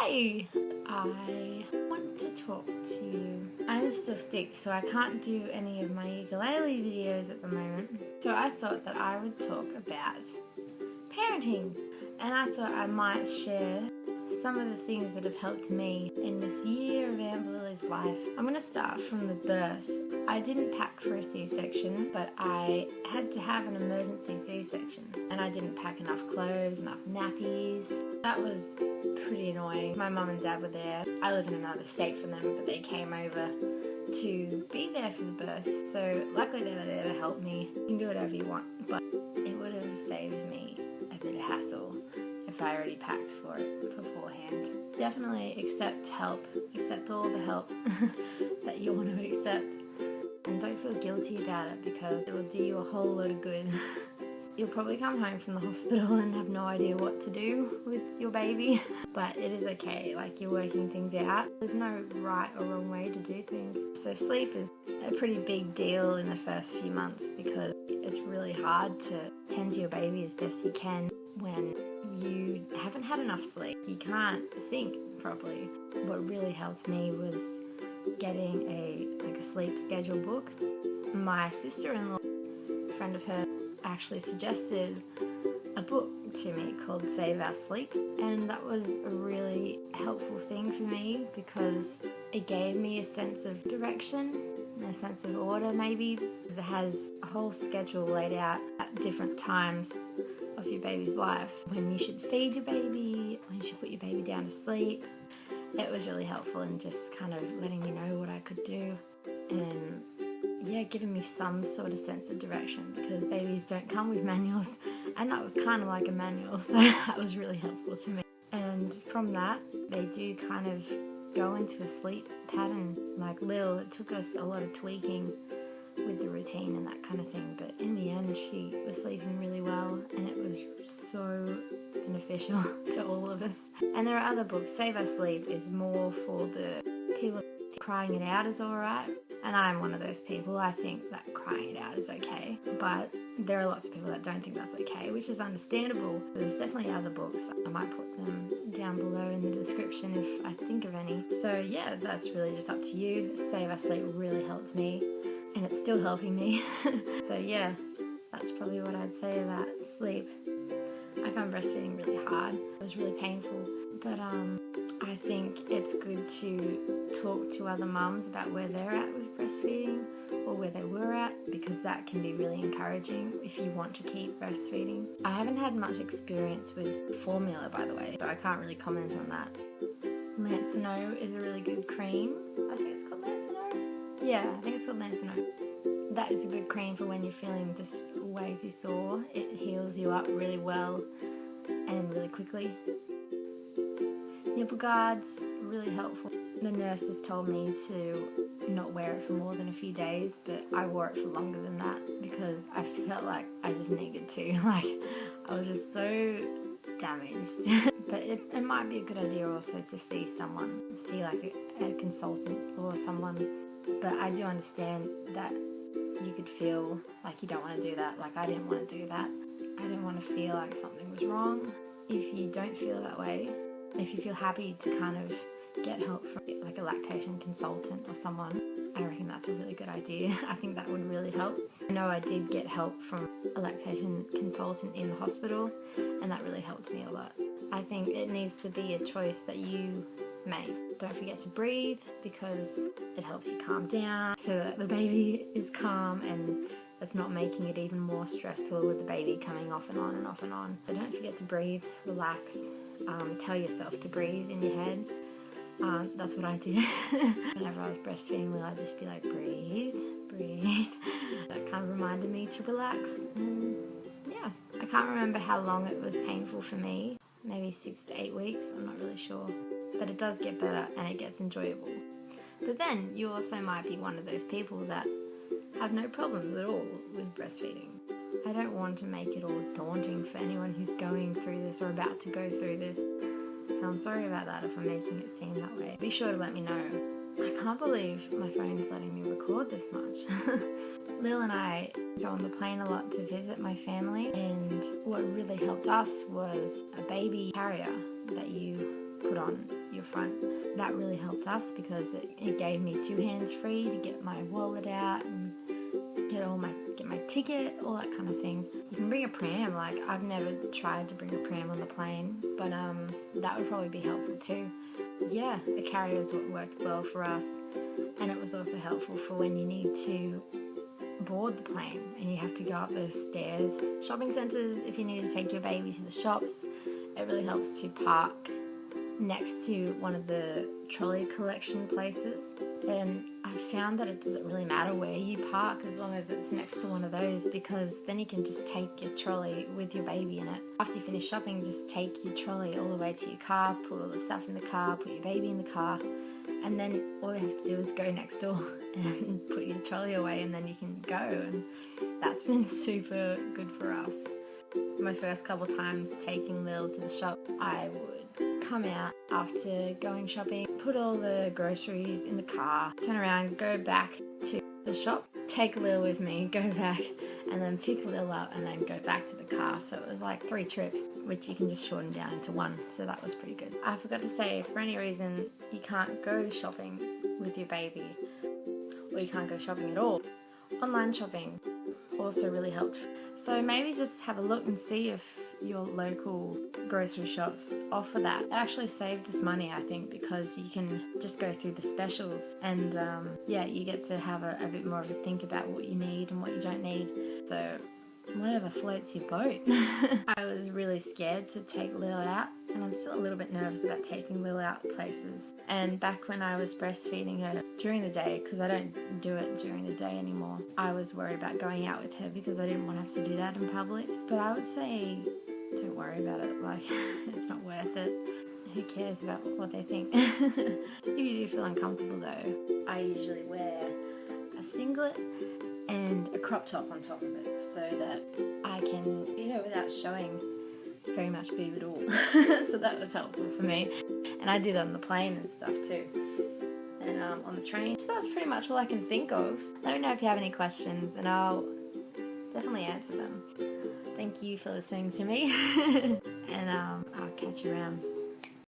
Hi! I want to talk to you. I'm still sick, so I can't do any of my ukulele videos at the moment. So I thought that I would talk about parenting. And I thought I might share some of the things that have helped me in this year of Amber Lily's life. I'm going to start from the birth. I didn't pack for a C-section, but I had to have an emergency C-section. And I didn't pack enough clothes, enough nappies. That was pretty annoying. My mum and dad were there. I live in another state from them, but they came over to be there for the birth. So luckily they were there to help me. You can do whatever you want, but it would have saved me a bit of hassle if I already packed for it beforehand. Definitely accept help. Accept all the help that you want to accept. And don't feel guilty about it because it will do you a whole lot of good. You'll probably come home from the hospital and have no idea what to do with your baby. But it is okay, like you're working things out. There's no right or wrong way to do things. So sleep is a pretty big deal in the first few months because it's really hard to tend to your baby as best you can when you haven't had enough sleep. You can't think properly. What really helped me was getting a sleep schedule book. My sister-in-law, a friend of hers, actually suggested a book to me called Save Our Sleep, and that was a really helpful thing for me because it gave me a sense of direction and a sense of order maybe, because it has a whole schedule laid out at different times of your baby's life, when you should feed your baby, when you should put your baby down to sleep. It was really helpful in just kind of letting me know what I could do and yeah, giving me some sort of sense of direction because babies don't come with manuals, and that was kind of like a manual, so that was really helpful to me. And from that, they do kind of go into a sleep pattern. Like Lil, it took us a lot of tweaking with the routine and that kind of thing, but in the end she was sleeping really well and it was so beneficial to all of us. And there are other books. Save Our Sleep is more for the people crying it out is alright, and I'm one of those people. I think that crying it out is okay, but there are lots of people that don't think that's okay, which is understandable. There's definitely other books. I might put them down below in the description if I think of any. So yeah, that's really just up to you. Save Our Sleep really helped me and it's still helping me. So yeah, that's probably what I'd say about sleep. I found breastfeeding really hard. It was really painful, but I think it's good to talk to other mums about where they're at with breastfeeding or where they were at, because that can be really encouraging if you want to keep breastfeeding. I haven't had much experience with formula, by the way, so I can't really comment on that. Lancino is a really good cream. I think it's called Lancino. Yeah, I think it's called Lancino. That is a good cream for when you're feeling just way too sore. It heals you up really well and really quickly. Nipple guards, really helpful. The nurses told me to not wear it for more than a few days, but I wore it for longer than that because I felt like I just needed to. Like, I was just so damaged. But it might be a good idea also to see someone, like a consultant or someone. But I do understand that you could feel like you don't want to do that. Like, I didn't want to do that. I didn't want to feel like something was wrong. If you don't feel that way, if you feel happy to kind of get help from like a lactation consultant or someone, I reckon that's a really good idea. I think that would really help. I know I did get help from a lactation consultant in the hospital and that really helped me a lot. I think it needs to be a choice that you make. Don't forget to breathe because it helps you calm down so that the baby is calm and it's not making it even more stressful with the baby coming off and on and off and on. So don't forget to breathe, relax, tell yourself to breathe in your head. That's what I did. Whenever I was breastfeeding Lil, I'd just be like, breathe, breathe. That kind of reminded me to relax. And yeah, I can't remember how long it was painful for me. Maybe 6 to 8 weeks, I'm not really sure. But it does get better and it gets enjoyable. But then you also might be one of those people that have no problems at all with breastfeeding. I don't want to make it all daunting for anyone who's going through this or about to go through this. So I'm sorry about that if I'm making it seem that way. Be sure to let me know. I can't believe my phone's letting me record this much. Lil and I go on the plane a lot to visit my family, and what really helped us was a baby carrier that you put on your your front. That really helped us because it gave me 2 hands free to get my wallet out and get my ticket, all that kind of thing. You can bring a pram. Like, I've never tried to bring a pram on the plane, but that would probably be helpful too. Yeah, the carriers worked well for us, and it was also helpful for when you need to board the plane and you have to go up those stairs. Shopping centres, if you need to take your baby to the shops, it really helps to park next to one of the trolley collection places. And I found that it doesn't really matter where you park as long as it's next to one of those, because then you can just take your trolley with your baby in it. After you finish shopping, just take your trolley all the way to your car, put all the stuff in the car, put your baby in the car, and then all you have to do is go next door and put your trolley away, and then you can go. And that's been super good for us. My first couple times taking Lil to the shop, I would come out after going shopping, put all the groceries in the car, turn around, go back to the shop, take Lil with me, go back, and then pick Lil up and then go back to the car. So it was like 3 trips, which you can just shorten down into 1. So that was pretty good. I forgot to say, if for any reason you can't go shopping with your baby, or you can't go shopping at all, online shopping also really helped. So maybe just have a look and see if your local grocery shops offer that. It actually saved us money, I think, because you can just go through the specials, and yeah, you get to have a bit more of a think about what you need and what you don't need. So whatever floats your boat. I was really scared to take Lil out, and I'm still a little bit nervous about taking Lil out places. And back when I was breastfeeding her during the day, because I don't do it during the day anymore, I was worried about going out with her because I didn't want to have to do that in public. But I would say, don't worry about it. Like, it's not worth it. Who cares about what they think? If you do feel uncomfortable though, I usually wear a singlet and a crop top on top of it, so that I can, without showing very much boob at all. So that was helpful for me. And I did on the plane and stuff too, and on the train. So that's pretty much all I can think of. Let me know if you have any questions and I'll definitely answer them. Thank you for listening to me, and I'll catch you around.